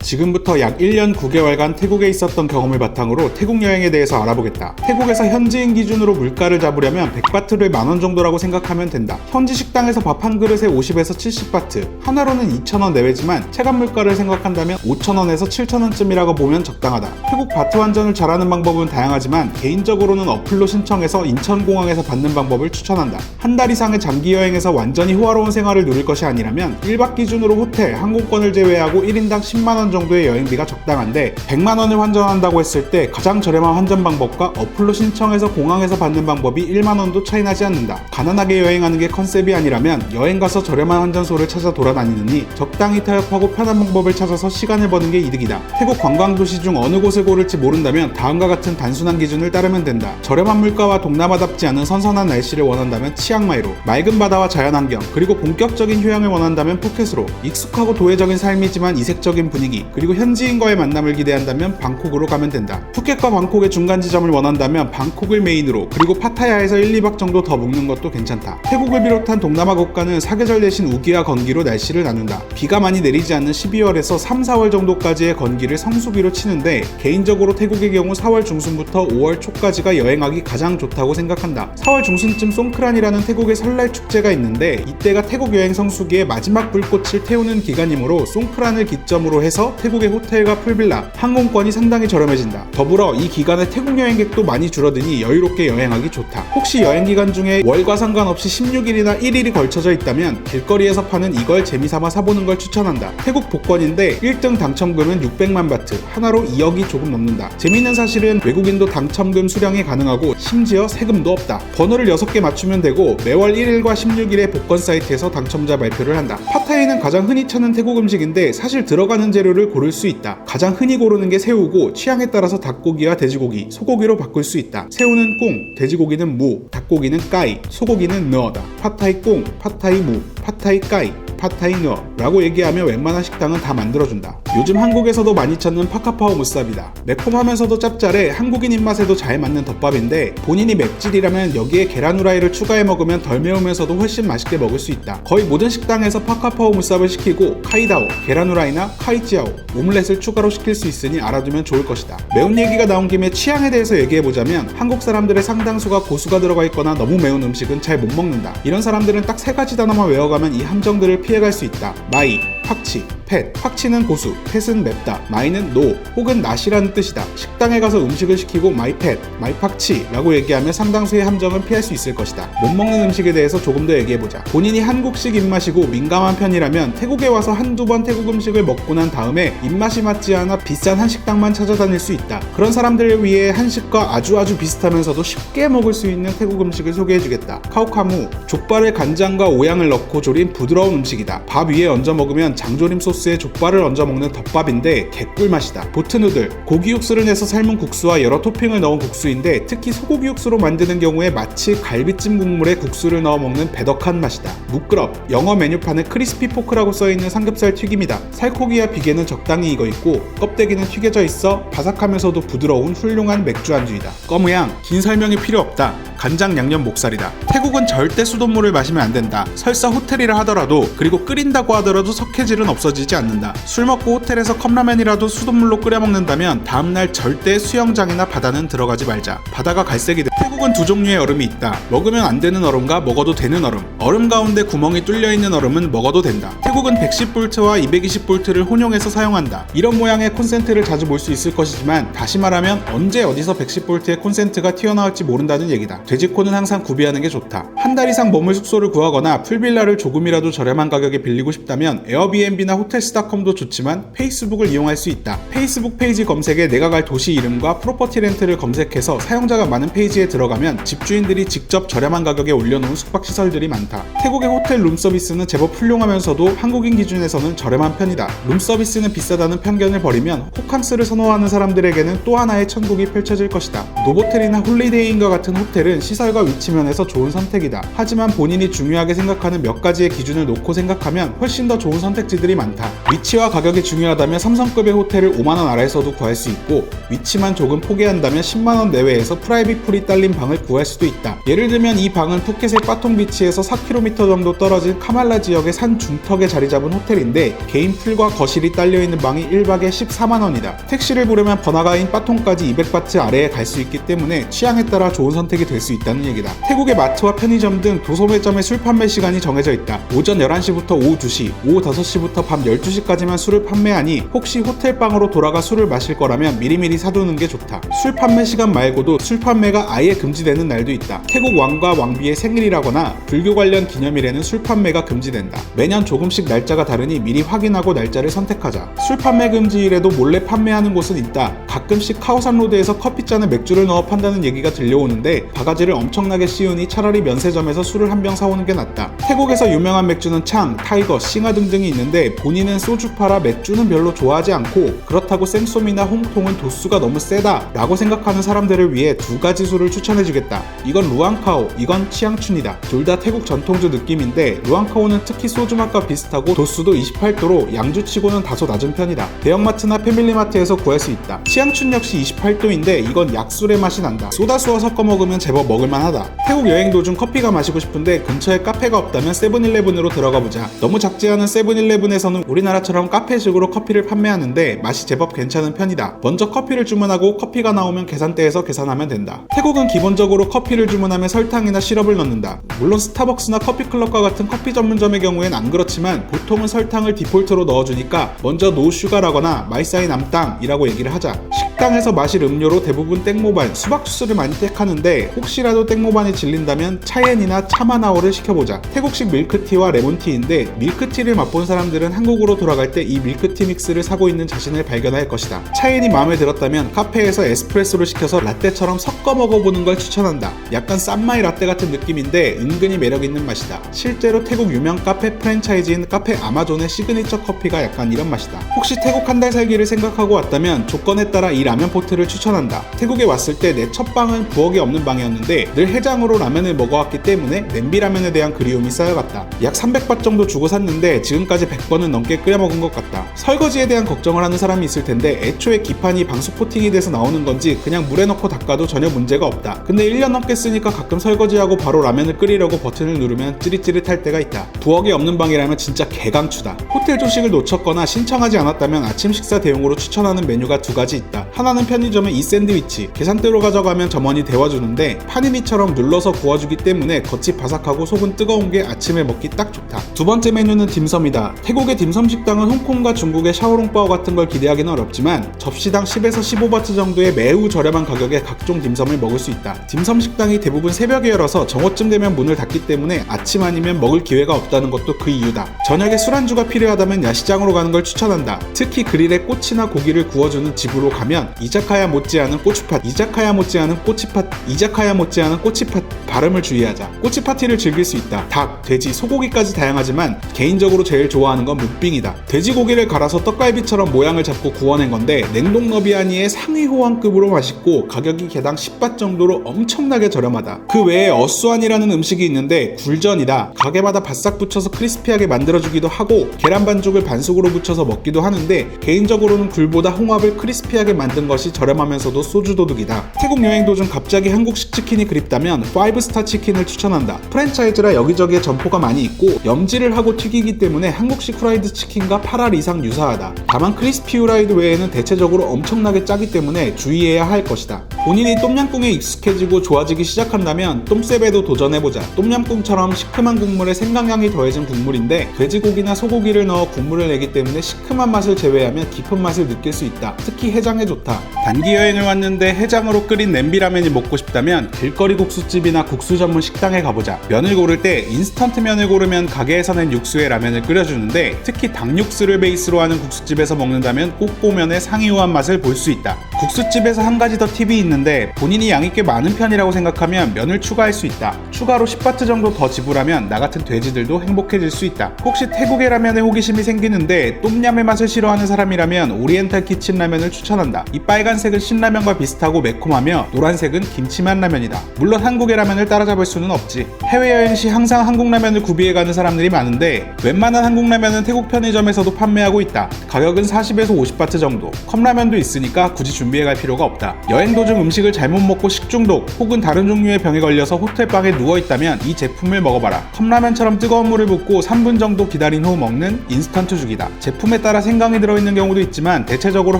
지금부터 약 1년 9개월간 태국에 있었던 경험을 바탕으로 태국 여행에 대해서 알아보겠다. 태국에서 현지인 기준으로 물가를 잡으려면 100바트를 만원 정도라고 생각하면 된다. 현지 식당에서 밥 한 그릇에 50에서 70바트, 하나로는 2,000원 내외지만 체감 물가를 생각한다면 5,000원에서 7,000원쯤이라고 보면 적당하다. 태국 바트 환전을 잘하는 방법은 다양하지만 개인적으로는 어플로 신청해서 인천공항에서 받는 방법을 추천한다. 한 달 이상의 장기 여행에서 완전히 호화로운 생활을 누릴 것이 아니라면 1박 기준으로 호텔, 항공권을 제외하고 1인당 10만원 정도의 여행비가 적당한데 100만원을 환전한다고 했을 때 가장 저렴한 환전 방법과 어플로 신청해서 공항에서 받는 방법이 1만원도 차이 나지 않는다. 가난하게 여행하는 게 컨셉이 아니라면 여행 가서 저렴한 환전소를 찾아 돌아다니느니 적당히 타협하고 편한 방법을 찾아서 시간을 버는 게 이득이다. 태국 관광도시 중 어느 곳을 고를지 모른다면 다음과 같은 단순한 기준을 따르면 된다. 저렴한 물가와 동남아답지 않은 선선한 날씨를 원한다면 치앙마이로, 맑은 바다와 자연환경, 그리고 본격적인 휴양을 원한다면 푸켓으로, 익숙하고 도회적인 삶이지만 이색적인 분위기, 그리고 현지인과의 만남을 기대한다면 방콕으로 가면 된다. 푸켓과 방콕의 중간 지점을 원한다면 방콕을 메인으로, 그리고 파타야에서 1, 2박 정도 더 묵는 것도 괜찮다. 태국을 비롯한 동남아 국가는 사계절 대신 우기와 건기로 날씨를 나눈다. 비가 많이 내리지 않는 12월에서 3, 4월 정도까지의 건기를 성수기로 치는데 개인적으로 태국의 경우 4월 중순부터 5월 초까지가 여행하기 가장 좋다고 생각한다. 4월 중순쯤 송크란이라는 태국의 설날 축제가 있는데 이때가 태국 여행 성수기의 마지막 불꽃을 태우는 기간이므로 송크란을 기점으로 해서 태국의 호텔과 풀빌라, 항공권이 상당히 저렴해진다. 더불어 이 기간에 태국 여행객도 많이 줄어드니 여유롭게 여행하기 좋다. 혹시 여행 기간 중에 월과 상관없이 16일이나 1일이 걸쳐져 있다면 길거리에서 파는 이걸 재미삼아 사보는 걸 추천한다. 태국 복권인데 1등 당첨금은 600만 바트, 하나로 2억이 조금 넘는다. 재미있는 사실은 외국인도 당첨금 수령이 가능하고 심지어 세금도 없다. 번호를 6개 맞추면 되고 매월 1일과 16일에 복권 사이트에서 당첨자 발표를 한다. 팟타이는 가장 흔히 찾는 태국 음식인데 사실 들어가는 재료를 고를 수 있다. 가장 흔히 고르는 게 새우고 취향에 따라서 닭고기와 돼지고기, 소고기로 바꿀 수 있다. 새우는 꽁, 돼지고기는 무, 닭고기는 까이, 소고기는 너다. 팟타이 꽁, 팟타이 무, 팟타이 까이, 팟타이 누어 라고 얘기하며 웬만한 식당은 다 만들어준다. 요즘 한국에서도 많이 찾는 파카파오 무쌉이다. 매콤하면서도 짭짤해 한국인 입맛에도 잘 맞는 덮밥인데 본인이 맵찔이라면 여기에 계란 후라이를 추가해 먹으면 덜 매우면서도 훨씬 맛있게 먹을 수 있다. 거의 모든 식당에서 파카파오 무쌉을 시키고 카이다오, 계란 후라이나 카이찌아오, 오믈렛을 추가로 시킬 수 있으니 알아두면 좋을 것이다. 매운 얘기가 나온 김에 취향에 대해서 얘기해보자면 한국 사람들의 상당수가 고수가 들어가 있거나 너무 매운 음식은 잘 못 먹는다. 이런 사람들은 딱 3가지 단어만 외워가면 이 함정들을 피해갈 수 있다. 마이, 팍치, 팻. 팍치는 고수, 팻은 맵다, 마이는 노 혹은 낫이라는 뜻이다. 식당에 가서 음식을 시키고 마이 팻, 마이 팍치 라고 얘기하면 상당수의 함정은 피할 수 있을 것이다. 못 먹는 음식에 대해서 조금 더 얘기해보자. 본인이 한국식 입맛이고 민감한 편이라면 태국에 와서 한두 번 태국 음식을 먹고 난 다음에 입맛이 맞지 않아 비싼 한식당만 찾아다닐 수 있다. 그런 사람들을 위해 한식과 아주 비슷하면서도 쉽게 먹을 수 있는 태국 음식을 소개해주겠다. 카오카무, 족발에 간장과 오양을 넣고 조린 부드러운 음식이다. 밥 위에 얹어 먹으면 장조림 소스에 족발을 얹어 먹는 덮밥인데 개꿀맛이다. 보트누들, 고기 육수를 내서 삶은 국수와 여러 토핑을 넣은 국수인데 특히 소고기 육수로 만드는 경우에 마치 갈비찜 국물에 국수를 넣어 먹는 배덕한 맛이다. 무끄럽, 영어 메뉴판에 크리스피 포크라고 써있는 삼겹살 튀김이다. 살코기와 비계는 적당히 익어있고 껍데기는 튀겨져 있어 바삭하면서도 부드러운 훌륭한 맥주 안주이다. 꺼무양, 긴 설명이 필요 없다. 간장 양념 목살이다. 태국은 절대 수돗물을 마시면 안 된다. 설사 호텔이라 하더라도, 그리고 끓인다고 하더라도 석회질은 없어지지 않는다. 술 먹고 호텔에서 컵라면이라도 수돗물로 끓여 먹는다면 다음날 절대 수영장이나 바다는 들어가지 말자. 바다가 갈색이 돼. 태국은 2종류의 얼음이 있다. 먹으면 안 되는 얼음과 먹어도 되는 얼음. 얼음 가운데 구멍이 뚫려 있는 얼음은 먹어도 된다. 태국은 110볼트와 220볼트를 혼용해서 사용한다. 이런 모양의 콘센트를 자주 볼 수 있을 것이지만 다시 말하면 언제 어디서 110볼트의 콘센트가 튀어나올지 모른다는 얘기다. 돼지코는 항상 구비하는 게 좋다. 한 달 이상 머물 숙소를 구하거나 풀빌라를 조금이라도 저렴한 가격에 빌리고 싶다면 에어비앤비나 호텔스닷컴도 좋지만 페이스북을 이용할 수 있다. 페이스북 페이지 검색에 내가 갈 도시 이름과 프로퍼티 렌트를 검색해서 사용자가 많은 페이지에 들어가면 집주인들이 직접 저렴한 가격에 올려놓은 숙박시설들이 많다. 태국의 호텔 룸서비스는 제법 훌륭하면서도 한국인 기준에서는 저렴한 편이다. 룸서비스는 비싸다는 편견을 버리면 호캉스를 선호하는 사람들에게는 또 하나의 천국이 펼쳐질 것이다. 노보텔이나 홀리데이인과 같은 호텔은 시설과 위치면에서 좋은 선택이다. 하지만 본인이 중요하게 생각하는 몇 가지의 기준을 놓고 생각하면 훨씬 더 좋은 선택지들이 많다. 좋다. 위치와 가격이 중요하다면 삼성급의 호텔을 5만원 아래에서도 구할 수 있고, 위치만 조금 포기한다면 10만원 내외에서 프라이빗 풀이 딸린 방을 구할 수도 있다. 예를 들면 이 방은 푸켓의 빠통비치에서 4km 정도 떨어진 카말라 지역의 산 중턱에 자리 잡은 호텔인데, 개인 풀과 거실이 딸려있는 방이 1박에 14만원이다. 택시를 부르면 번화가인 빠통까지 200바트 아래에 갈 수 있기 때문에 취향에 따라 좋은 선택이 될 수 있다는 얘기다. 태국의 마트와 편의점 등 도소매점의 술 판매 시간이 정해져 있다. 오전 11시부터 오후 2시, 오후 5시부터 밤 12시까지만 술을 판매하니 혹시 호텔방으로 돌아가 술을 마실 거라면 미리미리 사두는 게 좋다. 술 판매 시간 말고도 술 판매가 아예 금지되는 날도 있다. 태국 왕과 왕비의 생일이라거나 불교 관련 기념일에는 술 판매가 금지된다. 매년 조금씩 날짜가 다르니 미리 확인하고 날짜를 선택하자. 술 판매 금지일에도 몰래 판매하는 곳은 있다. 가끔씩 카오산 로드에서 커피잔에 맥주를 넣어 판다는 얘기가 들려오는데 바가지를 엄청나게 씌우니 차라리 면세점에서 술을 한 병 사오는 게 낫다. 태국에서 유명한 맥주는 창, 타이거, 싱하 등등이 있는데 본인은 소주 팔아 맥주는 별로 좋아하지 않고, 그렇다고 생소미나 홍통은 도수가 너무 세다 라고 생각하는 사람들을 위해 두 가지 술을 추천해주겠다. 이건 루앙카오, 이건 치앙춘이다. 둘 다 태국 전통주 느낌인데 루앙카오는 특히 소주 맛과 비슷하고 도수도 28도로 양주치고는 다소 낮은 편이다. 대형마트나 패밀리마트에서 구할 수 있다. 치앙춘 역시 28도인데 이건 약술의 맛이 난다. 소다수와 섞어 먹으면 제법 먹을만하다. 태국 여행 도중 커피가 마시고 싶은데 근처에 카페가 없다면 세븐일레븐으로 들어가보자. 너무 작지 않은 세븐일레븐에서는 우리나라처럼 카페식으로 커피를 판매하는데 맛이 제법 괜찮은 편이다. 먼저 커피를 주문하고 커피가 나오면 계산대에서 계산하면 된다. 태국은 기본적으로 커피를 주문하면 설탕이나 시럽을 넣는다. 물론 스타벅스나 커피클럽과 같은 커피 전문점의 경우엔 안 그렇지만 보통은 설탕을 디폴트로 넣어주니까 먼저 노슈가라거나 마이사인 암땅이라고 얘기를 하자. 식당에서 마실 음료로 대부분 땡모반, 수박 주스를 많이 택하는데 혹시라도 땡모반이 질린다면 차옌이나 차마나오를 시켜보자. 태국식 밀크티와 레몬티인데 밀크티를 맛본 사람들은 한국으로 돌아갈 때 이 밀크티 믹스를 사고 있는 자신을 발견할 것이다. 차옌이 마음에 들었다면 카페에서 에스프레소를 시켜서 라떼처럼 섞어 먹어보는 걸 추천한다. 약간 쌈마이 라떼 같은 느낌인데 은근히 매력있는 맛이다. 실제로 태국 유명 카페 프랜차이즈인 카페 아마존의 시그니처 커피가 약간 이런 맛이다. 혹시 태국 한 달 살기를 생각하고 왔다면 조건에 따라 이 라면 포트를 추천한다. 태국에 왔을 때 내 첫 방은 부엌이 없는 방이었는데 늘 해장으로 라면을 먹어왔기 때문에 냄비 라면에 대한 그리움이 쌓여갔다. 약 300바 정도 주고 샀는데 지금까지 100번은 넘게 끓여 먹은 것 같다. 설거지에 대한 걱정을 하는 사람이 있을 텐데 애초에 기판이 방수 코팅이 돼서 나오는 건지 그냥 물에 넣고 닦아도 전혀 문제가 없다. 근데 1년 넘게 쓰니까 가끔 설거지하고 바로 라면을 끓이려고 버튼을 누르면 찌릿찌릿할 때가 있다. 부엌이 없는 방이라면 진짜 개강추다. 호텔 조식을 놓쳤거나 신청하지 않았다면 아침 식사 대용으로 추천하는 메뉴가 두 가지 있다. 하나는 편의점의 이 샌드위치. 계산대로 가져가면 점원이 데워주는데 파니니처럼 눌러서 구워주기 때문에 겉이 바삭하고 속은 뜨거운 게 아침에 먹기 딱 좋다. 두 번째 메뉴는 딤섬이다. 태국의 딤섬 식당은 홍콩과 중국의 샤오롱바오 같은 걸 기대하기는 어렵지만 접시당 10에서 15바트 정도의 매우 저렴한 가격에 각종 딤섬을 먹을 수 있다. 딤섬 식당이 대부분 새벽에 열어서 정오쯤 되면 문을 닫기 때문에 아침 아니면 먹을 기회가 없다는 것도 그 이유다. 저녁에 술안주가 필요하다면 야시장으로 가는 걸 추천한다. 특히 그릴에 꽃이나 고기를 구워주는 집으로 가면 이자카야 못지않은 꼬치팟, 이자카야 못지않은 꼬치팟, 이자카야 못지않은 꼬치팟 발음을 주의하자. 꼬치 파티를 즐길 수 있다. 닭, 돼지, 소고기까지 다양하지만 개인적으로 제일 좋아하는 건 무빙이다. 돼지고기를 갈아서 떡갈비처럼 모양을 잡고 구워낸 건데 냉동 너비아니의 상위 호환급으로 맛있고 가격이 개당 10바 정도로 엄청나게 저렴하다. 그 외에 어수안이라는 음식이 있는데 굴전이다. 가게마다 바싹 붙여서 크리스피하게 만들어주기도 하고 계란 반죽을 반숙으로 붙여서 먹기도 하는데 개인적으로는 굴보다 홍합을 크리스피하게 만든 것이 저렴하면서도 소주도둑이다. 태국 여행 도중 갑자기 한국식 치킨이 그립다면 5스타 치킨을 추천한다. 프랜차이즈라 여기저기에 점포가 많이 있고 염지를 하고 튀기기 때문에 한국식 프라이드 치킨과 8알 이상 유사하다. 다만 크리스피 후라이드 외에는 대체적으로 엄청나게 짜기 때문에 주의해야 할 것이다. 본인이 똠양꿍에 익숙해지고 좋아지기 시작한다면 똠셉에도 도전해보자. 똠양꿍처럼 시큼한 국물에 생강향이 더해진 국물인데 돼지고기나 소고기를 넣어 국물을 내기 때문에 시큼한 맛을 제외하면 깊은 맛을 느낄 수 있다. 특히 해장에 좋다. 단기 여행을 왔는데 해장으로 끓인 냄비라면이 먹고 싶다면 길거리 국수집이나 국수 전문 식당에 가보자. 면을 고를 때 인스턴트 면을 고르면 가게에서 낸 육수에 라면을 끓여주는데 특히 닭육수를 베이스로 하는 국수집에서 먹는다면 꼬꼬면의 상이호한 맛을 볼 수 있다. 국수집에서 한 가지 더 팁이 있는데 본인이 양이 꽤 많은 편이라고 생각하면 면을 추가할 수 있다. 추가로 10바트 정도 더 지불하면 나 같은 돼지들도 행복해질 수 있다. 혹시 태국의 라면에 호기심이 생기는데 똠얌의 맛을 싫어하는 사람이라면 오리엔탈 키친 라면을 추천한다. 이 빨간색은 신라면과 비슷하고 매콤하며 노란색은 김치만 라면이다. 물론 한국의 라면을 따라잡을 수는 없지. 해외여행 시 항상 한국 라면을 구비해가는 사람들이 많은데 웬만한 한국 라면은 태국 편의점에서도 판매하고 있다. 가격은 40에서 50바트 정도. 컵라면도 있으니까 굳이 준비해갈 필요가 없다. 여행 도중 음식을 잘못 먹고 식중독 혹은 다른 종류의 병에 걸려서 호텔방에 누워있다면 이 제품을 먹어봐라. 컵라면처럼 뜨거운 물을 붓고 3분 정도 기다린 후 먹는 인스턴트 죽이다. 제품에 따라 생강이 들어있는 경우도 있지만 대체적으로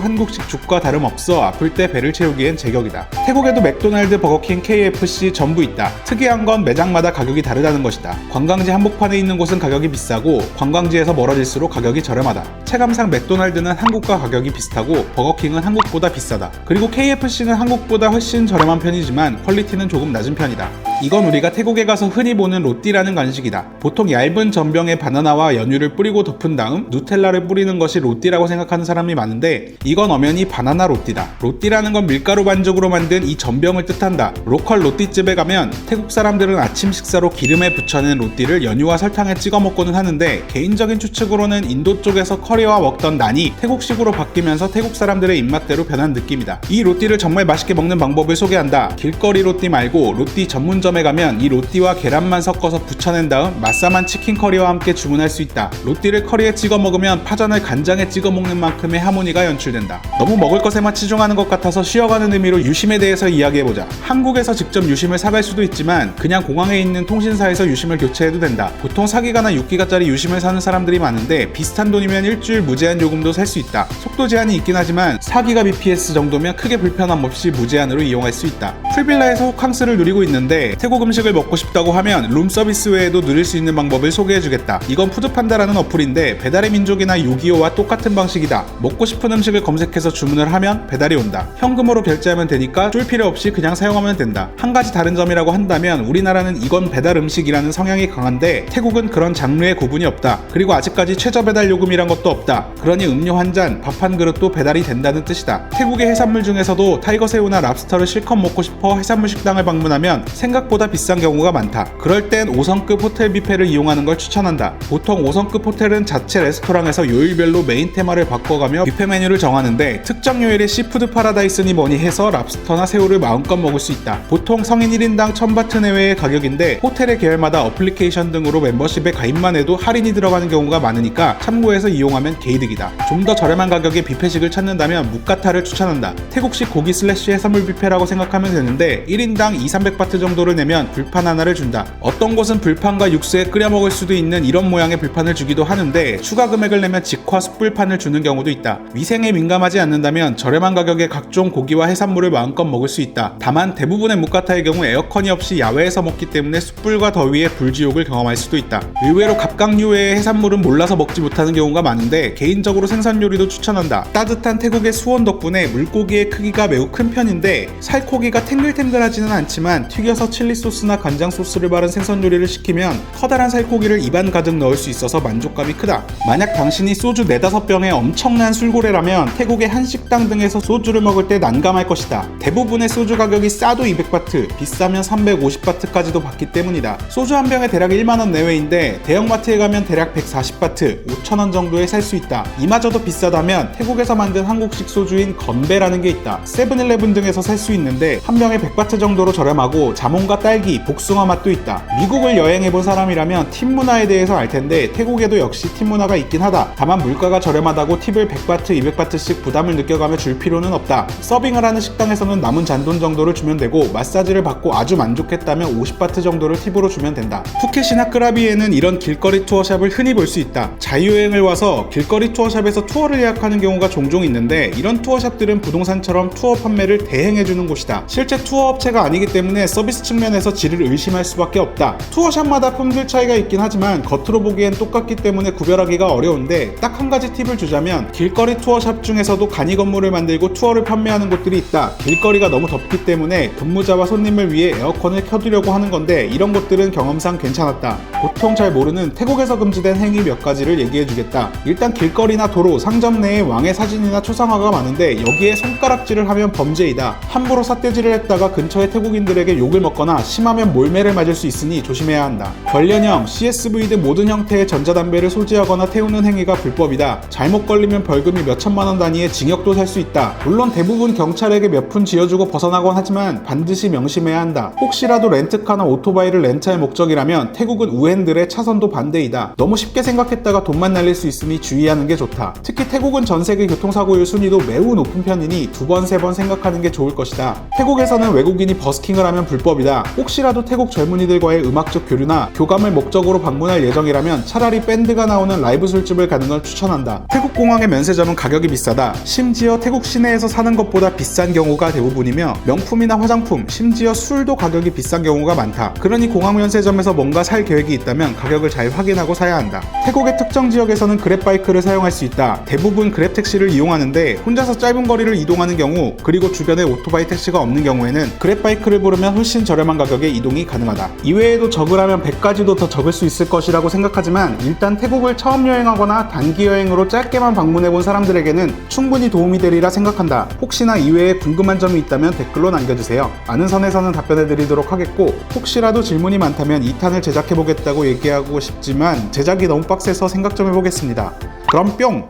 한국식 죽과 다름없어 아플 때 배를 채우기엔 제격이다. 태국에도 맥도날드, 버거킹, KFC 전부 있다. 특이한 건 매장마다 가격이 다르다는 것이다. 관광지 한복판에 있는 곳은 가격이 비싸고 관광지에서 멀어질수록 가격이 저렴하다. 체감상 맥도날드는 한국과 가격이 비슷하고 버거킹은 한국보다 비싸다. 그리고 KFC는 한국보다 훨씬 저렴한 편이지만 퀄리티는 조금 낮은 편이다. 이건 우리가 태국에 가서 흔히 보는 로띠라는 간식이다. 보통 얇은 전병에 바나나와 연유를 뿌리고 덮은 다음 누텔라를 뿌리는 것이 로띠라고 생각하는 사람이 많은데 이건 엄연히 바나나 로띠다. 로띠라는 건 밀가루 반죽으로 만든 이 전병을 뜻한다. 로컬 로띠집에 가면 태국 사람들은 아침 식사로 기름에 부쳐낸 로띠를 연유와 설탕에 찍어 먹고는 하는데 개인적인 추측으로는 인도 쪽에서 커리와 먹던 난이 태국식으로 바뀌면서 태국 사람들의 입맛대로 변한 느낌이다. 이 로띠를 정말 맛있게 먹는 방법을 소개한다. 길거리 로띠 말고 로띠 전문점에 가면 이 로띠와 계란만 섞어서 부쳐낸 다음 맛싸만 치킨 커리와 함께 주문할 수 있다. 로띠를 커리에 찍어 먹으면 파전을 간장에 찍어 먹는 만큼의 하모니가 연출된다. 너무 먹을 것에만 치중하는 것 같아서 쉬어가는 의미로 유심에 대해서 이야기해보자. 한국에서 직접 유심을 사갈 수도 있지만 그냥 공항에 있는 통신사에서 유심을 교체해도 된다. 보통 4기가나 6기가짜리 유심을 사는 사람들이 많은데 비슷한 돈이면 일주일 무제한 요금도 살 수 있다. 속도 제한이 있긴 하지만 4기가 bps 정도면 크게 불편함 없이 무제한으로 이용할 수 있다. 풀빌라에서 호캉스를 누리고 있는데 태국 음식을 먹고 싶다고 하면 룸 서비스 외에도 누릴 수 있는 방법을 소개해주겠다. 이건 푸드판다라는 어플인데 배달의 민족이나 요기요와 똑같은 방식이다. 먹고 싶은 음식을 검색해서 주문을 하면 배달이 온다. 현금으로 결제하면 되니까 쫄 필요 없이 그냥 사용하면 된다. 한 가지 다른 점이라고 한다면 우리나라는 이건 배달 음식이라는 성향이 강한데 태국은 그런 장르의 구분이 없다. 그리고 아직까지 최저 배달 요금이란 것도 없다. 그러니 음료 한 잔, 밥 한 그릇도 배달이 된다는 뜻이다. 태국의 해산물 중에서도 타이거새우나 랍스터를 실컷 먹고 싶어 해산물 식당을 방문하면 생각보다 비싼 경우가 많다. 그럴 땐 5성급 호텔 뷔페를 이용하는 걸 추천한다. 보통 5성급 호텔은 자체 레스토랑에서 요일별로 메인 테마를 바꿔가며 뷔페 메뉴를 정하는데 특정 요일에 시푸드 파라다이스니 뭐니 해서 랍스터나 새우를 마음껏 먹을 수 있다. 보통 성인 1인당 1000바트 내외의 가격인데 호텔의 계열마다 어플리케이션 등으로 멤버십에 가입만 해도 할인이 들어가는 경우가 많으니까 참고해서 이용하면 개이득이다. 좀 더 저렴한 가격의 뷔페식을 찾는다면 무카타를 추천한다. 태국식 고기 슬래시 해산물 뷔페라고 생각하면 되는데 1인당 200-300바트 정도를 내면 불판 하나를 준다. 어떤 곳은 불판과 육수에 끓여 먹을 수도 있는 이런 모양의 불판을 주기도 하는데 추가 금액을 내면 직화 숯불판을 주는 경우도 있다. 위생에 민감하지 않는다면 저렴한 가격에 각종 고기와 해산물을 마음껏 먹을 수 있다. 다만 대부분의 무카타의 경우 에어컨이 없이 야외에서 먹기 때문에 숯불과 더위에 불지옥을 경험할 수도 있다. 의외로 갑각류의 해산물은 몰라서 먹지 못하는 경우가 많은데 개인적으로 생선 요리도 추천한다. 따뜻한 태국의 수온 덕분에 물고기의 크기가 매우 큰 편인데 살코기가 탱글탱글하지는 않지만 튀겨서 칠리 소스나 간장 소스를 바른 생선 요리를 시키면 커다란 살코기를 입안 가득 넣을 수 있어서 만족감이 크다. 만약 당신이 소주 4-5병의 엄청난 술고래라면 태국의 한식당 등에서 소주를 먹을 때 난감할 것이다. 대부분의 소주 가격이 싸도 200바트, 비싸면 350바트까지도 받기 때문이다. 소주 한 병에 대략 1만원 내외인데 대형마트에 가면 대략 140바트, 5,000원 정도에 살 수 있다. 이마저도 비싸다면 태국에서 만든 한국식 소주인 건배라는 게 있다. 세븐일레븐 등에서 살 수 있는데 한 병에 100바트 정도로 저렴하고 자몽과 딸기, 복숭아 맛도 있다. 미국을 여행해본 사람이라면 팁 문화에 대해서 알 텐데 태국에도 역시 팁 문화가 있긴 하다. 다만 물가가 저렴하다고 팁을 100바트, 200바트씩 부담을 느껴가며 줄 필요는 없다. 서빙을 하는 식당에서는 남은 잔돈 정도를 주면 되고 마사지를 받고 아주 만족했다면 50바트 정도를 팁으로 주면 된다. 푸켓이나 크라비에는 이런 길거리 투어샵을 흔히 볼 수 있다. 자유여행을 와서 길거리 투어샵에서 투어를 예약하는 경우가 종종 있는데 이런 투어샵들은 부동산처럼 투어 판매를 대행해주는 곳이다. 실제 투어 업체가 아니기 때문에 서비스 측면에서 질을 의심할 수밖에 없다. 투어샵마다 품질 차이가 있긴 하지만 겉으로 보기엔 똑같기 때문에 구별하기가 어려운데 딱 한 가지 팁을 주자면 길거리 투어샵 중에서도 간이 건물을 만들고 투어를 판매하는 곳들이 있다. 길거리가 너무 덥기 때문에 근무자와 손님을 위해 에어컨을 켜두려고 하는 건데 이런 곳들은 경험상 괜찮았다. 보통 잘 모르는 태국에서 금지된 행위 몇 가지를 얘기해주겠다. 일단 길거리나 도로, 상점 내에 왕의 사진이나 초상화가 많은데 여기에 손가락질을 하면 범죄이다. 함부로 삿대질을 했다 있다가 근처의 태국인들에게 욕을 먹거나 심하면 몰매를 맞을 수 있으니 조심해야 한다. 관련형, CSV 등 모든 형태의 전자담배를 소지하거나 태우는 행위가 불법이다. 잘못 걸리면 벌금이 몇천만 원 단위의 징역도 살 수 있다. 물론 대부분 경찰에게 몇 푼 지어주고 벗어나곤 하지만 반드시 명심해야 한다. 혹시라도 렌트카나 오토바이를 렌트할 목적이라면 태국은 우엔들의 차선도 반대이다. 너무 쉽게 생각했다가 돈만 날릴 수 있으니 주의하는 게 좋다. 특히 태국은 전 세계 교통사고율 순위도 매우 높은 편이니 두 번, 세 번 생각하는 게 좋을 것이다. 태국에서는 외국인이 버스킹을 하면 불법이다. 혹시라도 태국 젊은이들과의 음악적 교류나 교감을 목적으로 방문할 예정이라면 차라리 밴드가 나오는 라이브 술집을 가는 걸 추천한다. 태국 공항의 면세점은 가격이 비싸다. 심지어 태국 시내에서 사는 것보다 비싼 경우가 대부분이며 명품이나 화장품, 심지어 술도 가격이 비싼 경우가 많다. 그러니 공항 면세점에서 뭔가 살 계획이 있다면 가격을 잘 확인하고 사야 한다. 태국의 특정 지역에서는 그랩바이크를 사용할 수 있다. 대부분 그랩택시를 이용하는데 혼자서 짧은 거리를 이동하는 경우, 그리고 주변에 오토바이 택시가 없는 경우에는 그랩바이크를 부르면 훨씬 저렴한 가격에 이동이 가능하다. 이외에도 적을 하면 100가지도 더 적을 수 있을 것이라고 생각하지만 일단 태국을 처음 여행하거나 단기 여행으로 짧게만 방문해본 사람들에게는 충분히 도움이 되리라 생각한다. 혹시나 이외에 궁금한 점이 있다면 댓글로 남겨주세요. 아는 선에서는 답변해드리도록 하겠고, 혹시라도 질문이 많다면 2탄을 제작해보겠다고 얘기하고 싶지만 제작이 너무 빡세서 생각 좀 해보겠습니다. 그럼 뿅!